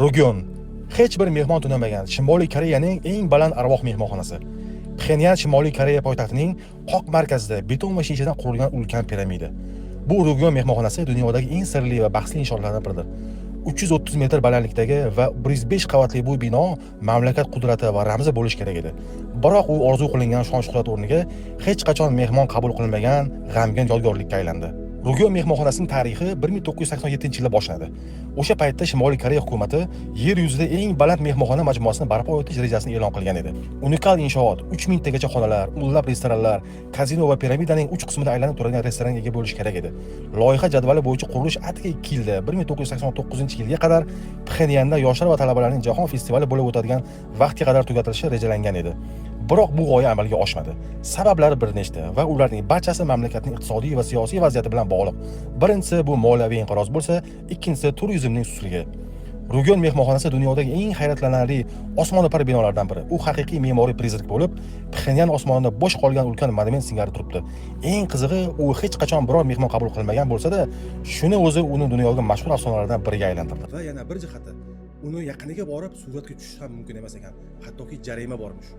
Rugon hech bir mehmon tunamagan Shimoliy Koreyaning eng baland arvoh mehmonxonasi. Pxenyan Shimoliy Koreya poytaxtining qoq markazida beton va shishadan qurilgan ulkan piramida. Bu Rugon mehmonxonasi dunyodagi eng sirli va bahsli inshootlardan biridir. 330 metr balandlikdagi va 105 qavatli bu bino mamlakat qudrati va ramzi bo'lish kerak edi. Biroq u orzu qilingan shon-shuhrat o'rniga hech qachon mehmon qabul qilinmagan g'amgin yodgorlikka aylandi. Rugon mehmonxonasining tarixi 1987-yilda boshlanadi. O'sha paytda Shimoliy Koreya hukumatı yer yuzida eng baland mehmonxona majmuasini barpo etish rejasini e'lon qilgan edi. Unikal inshoot 3000 tagacha xonalar, o'nlab restoranlar, kazino va piramidaning 3 qismida aylanib turadigan restoranga ega bo'lish kerak edi. Loyiha jadvali bo'yicha qurilish atigi 2 yilda 1989-yilga qadar Pxenyanda yoshlar va talabalarning jahon festivali bo'lib o'tadigan vaqtga qadar tugatilishi rejalangan edi. Biroq bu g'oya amalga oshmadi. Sabablari bir nechta va ularning barchasi mamlakatning iqtisodiy va siyosiy vaziyati bilan bog'liq. Birinchisi bu moliyaviy inqiroz bo'lsa, ikkinchisi turizmning susligi. Rugon mehmonxonasi dunyodagi eng hayratlanarli osmono'par binolardan biri. U haqiqiy me'moriy prizrak bo'lib, Pxenyan osmonida bo'sh qolgan ulkan monument singari turibdi. Eng qizig'i, u hech qachon biror mehmon qabul qilmagan bo'lsa-da, shuni o'zi uni dunyoga mashhur afsonalardan biriga aylantirdi. Va yana bir jihati, uni yaqiniga borib suratga tushish ham mumkin emas ekan. Hattoki jarima bormish.